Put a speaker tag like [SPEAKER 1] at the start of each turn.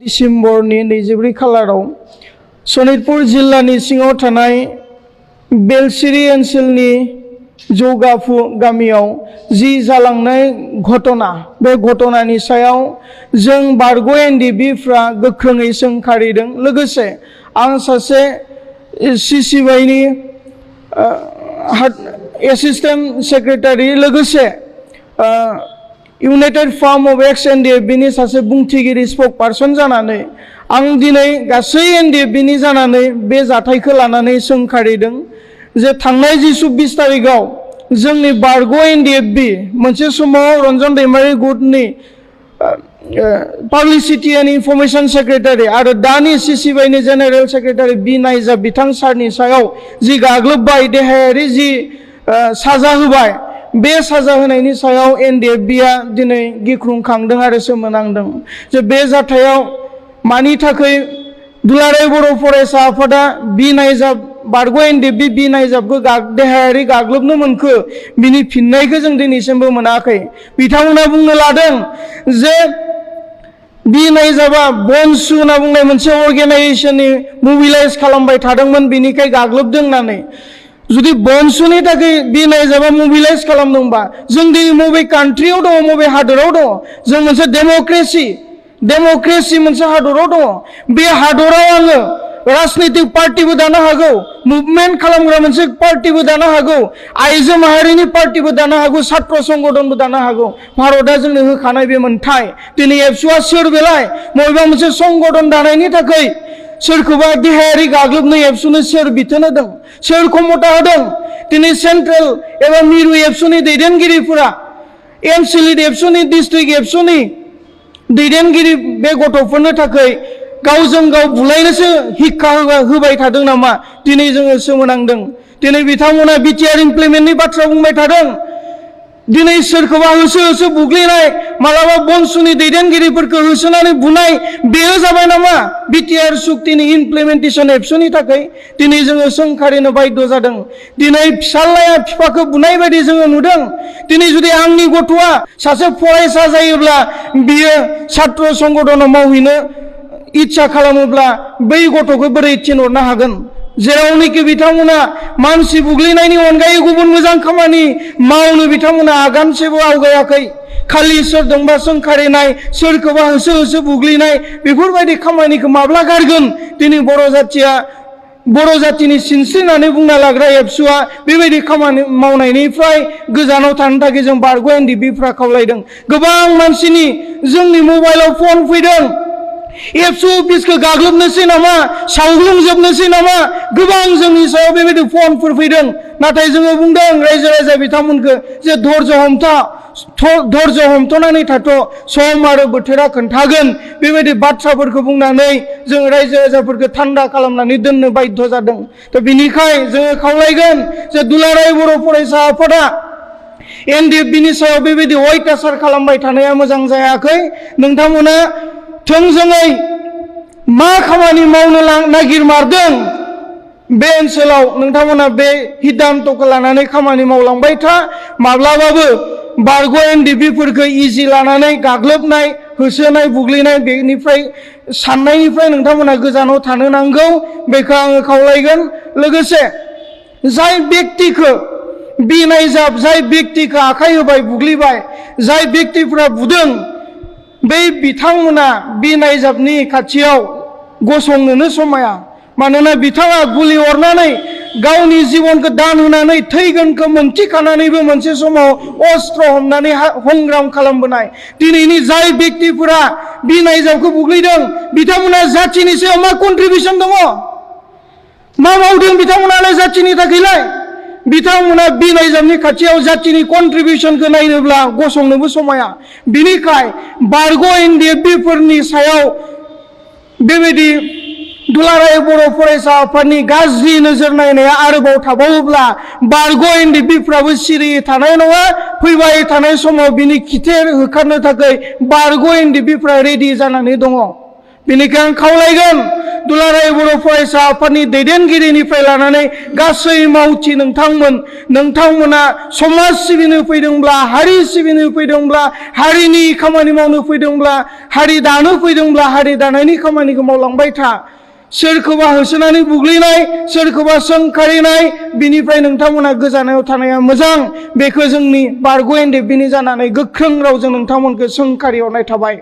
[SPEAKER 1] डिसेम्बरनि 24 खालाराव सनितपुर जिल्लानि सिङाव थानाय बेलसिरि ओनसोलनि जौगाफु गामियाव जि जालांनाय घटना बे घटनानि सायाव जों बारग' एनडिएफबिफ्रा गोख्रोङै सोंखारिदों। लोगोसे आं सासे सिसिबाइनि एसिस्टेंट सेक्रेटारि लोगोसे यूनाइटेड फार्म ऑफ एक्स एनडिएफबिनि सासे बुंथिगिरि स्पोक पार्सन जानानै आं दिनै गासै एनडिएफबिनि जानानै बे जाथायखौ लानानै सोंखारिदों जे थांनाय 24 तारिखआव जोंनि बारग' एनडिएफबि मोनसे समाव रन्जन दैमारि गुटनि पाब्लिसिटी एंड इनफरमेशन सेक्रेटारि आरो दानि सिसिबाइनि जेनेरेल सेक्रेटारि बी नाइजाब बिथां सारनि सायाव जि गाग्लोबबाय देहायारि जि साजा होबाय बे साजा होनायनि सायाव एनडिएफबिआ दिनै गिख्रंखांदों आरो सोमोनांदों जे बे जाथायाव मानि थाखाय दुलाराय बर' फरायसा आफादा बी नाइजाब बारग' एनडिएफबि बी नाइजाबखौ देहायारि गाग्लोबनो मोनखो बिनि फिननायखौ जों दिनैसिमबो मोनाखै। बिथांमोना बुंनो लादों जे बी नाइजाबा bonsu होनना बुंनाय मोनसे अर्गेनाइजेशननि मोबिलाइज खालामबाय थादोंमोन बिनिखाय गाग्लोबदों होननानै। जुदि bonsuनि थाखाय बी नाइजाबा मोबिलाइज खालामदोंबा जों दिनै मबे कान्ट्रियाव दङ मबे हादराव दङ? जों मोनसे डेमोक्रेसि मोनसे हादराव दङ। बे हादराव आङो राजनीतिक पार्टीबो दानो हागौ, मुभमेन्ट खालामग्रा मोनसे पार्टीबो दानो हागौ, आइजो माहारिनि पार्टीबो दानो हागौ, छात्र संगठनबो दानो हागौ। भारतआ जोंनो होखानाय बे मोनथाय। दिनै एबसुआ सोर बेलाय? बबेबा मोनसे संगठन दानायनि थाखाय सोरखौबा देहायारि गाग्लोबनो एबसुनो सोर बिथोन होदों, सोर क्षमता होदों? दिनै सेन्ट्रेल एबा मिरु एबसुनि दैदेनगिरिफोरा एनसिलिट एबसुनि डिस्ट्रिक्ट एबसुनि दैदेनगिरि बे गथ'फोरनो थाखाय गावजों गाव बुलायनोसो हिक्का होबाय थादों नामा? दिनै जोङो सोमोनांदों। दिनै बिथांमोना बिटिआर इमप्लिमेन्टनि बाथ्रा बुंबाय थादों। दिनै सोरखौबा होसो बुग्लिनाय, मालाबा bonsuनि दैदेनगिरिफोरखौ होसोनानै बुनाय, बेयो जाबाय नामा बिटिआर सुक्तिनि इमप्लिमेन्टेसन एबसुनि थाखाय? दिनै जोङो सोंखारिनो बाध्य जादों। दिनै फिसालाया बिफाखौ बुनाय बायदि जोङो नुदों। दिनै जुदि आंनि गथ'आ सासे फरायसा जायोब्ला बियो छात्र संगठनाव मावहैनो इच्छा खालामोब्ला बै गथ'खौ बोरै थिनहरनो हागोन? जेरावनोखि बिथांमोना मानसि बुग्लिनायनि अनगायै गुबुन मोजां खामानि मावनो बिथांमोना आगानसेबो आवगायाखै। खालि सोरजोंबा सोंखारिनाय, सोरखौबा होसो बुग्लिनाय बेफोरबायदि खामानिखौ माब्ला गारगोन? दिनै बर' जातिनि सिनस्रि होननानै बुंना लाग्रा एबसुआ बेबायदि खामानि मावनायनिफ्राय गोजानाव थानो थाखाय जों बारग' एनडिएफबिफ्रा खावलायदों। गोबां मानसिनि जोंनि मबाइलाव फन फैदों, एबसु अफिसखौ गाग्लोबनोसै नामा, सावग्लुंजोबनोसै नामा? गोबां जोंनि सायाव बेबायदि फनफोर फैदों। नाथाय जोङो बुंदों रायजो राजा बिथांमोनखौ जे धैर्य हमथानानै थाथ', सम आरो बोथोरा खोन्थागोन बेबायदि बाथ्राफोरखौ बुंनानै जों रायजो राजाफोरखौ थान्दा खालामनानै दोननो बाध्य जादों। दा बिनिखाय जोङो खावलायगोन जे दुलाराय बर' फरायसा आफादा एनडिएफबिनि सायाव बेबायदि अयथासार खालामबाय थानाया मोजां जायाखै। नोंथांमोना थोंजोङै मा खामानि मावनो नागिरमारदों बे ओनसोलाव नोंथांमोना बे हिदान्तखौ लानानै खामानि मावलांबाय था। माब्लाबाबो बारग' एनडिएफबिफोरखौ इजि लानानै गाग्लोबनाय, होसोनाय, बुग्लिनाय बेनिफ्राय साननायनिफ्राय नोंथांमोना गोजानाव थानो नांगौ, बेखौ आङो खावलायगोन। लोगोसे जाय व्यक्तिखौ बी नाइजाब, जाय व्यक्तिखौ आखाइ होबाय बुग्लिबाय, जाय व्यक्तिफोरा बुदों, बै बिथांमोना बी नाइजाबनि खाथियाव गसंनोनो समाया। मानोना बिथाङा गुलि अरनानै गावनि जिबनखौ दान होनानै थैगोनखौ मोनथिखानानैबो मोनसे समाव अस्त्र हमनानै संग्राम खालामबोनाय। दिनैनि जाय व्यक्तिफोरा बी नाइजाबखौ बुग्लिदों बिथांमोना जाथिनि सायाव मा कन्ट्रिबिउसन दङ? मा मावदों बिथांमोनालाय जाथिनि थाखायलाय? बिथांमोना बी नाइजाबनि खाथियाव जातिनि कन्ट्रिबिउसनखौ नायनोब्ला गसंनोबो समाया। बिनिखाय बारग' एनडिएफबिफोरनि सायाव बेबायदि दुलाराय बर' फरायसा आफादनि गाज्रि नोजोर नायनाया आरोबाव थाबावोब्ला बारग' एनडिएफबिफ्राबो सिरियै थानाय नङा। फैबाय थानाय समाव बिनि खिथेर होखारनो थाखाय बारग' एनडिएफबिफ्रा रेडि जानानै दङ। बेनिखायनो आं खावलायगोन दुलाराय बर' फरायसा आफादनि दैदेनगिरिनिफ्राय लानानै गासै मावथि नोंथांमोना समाज सिबिनो फैदोंब्ला हारि सिबिनो फैदोंब्ला हारिनि खामानि मावनो फैदोंब्ला हारि दानो फैदोंब्ला हारि दानायनि खामानिखौ मावलांबाय था सोरखौबा होसोनानै बुग्लिनाय सोरखौबा सोंखारिनाय बिनिफ्राय नोंथांमोना गोजानाव थानाया मोजां बेखौ जोंनि बारग' एनडिएफबिनि जानानै गोख्रों रावजों नोंथांमोनखौ सोंखारि हरनाय थाबाय।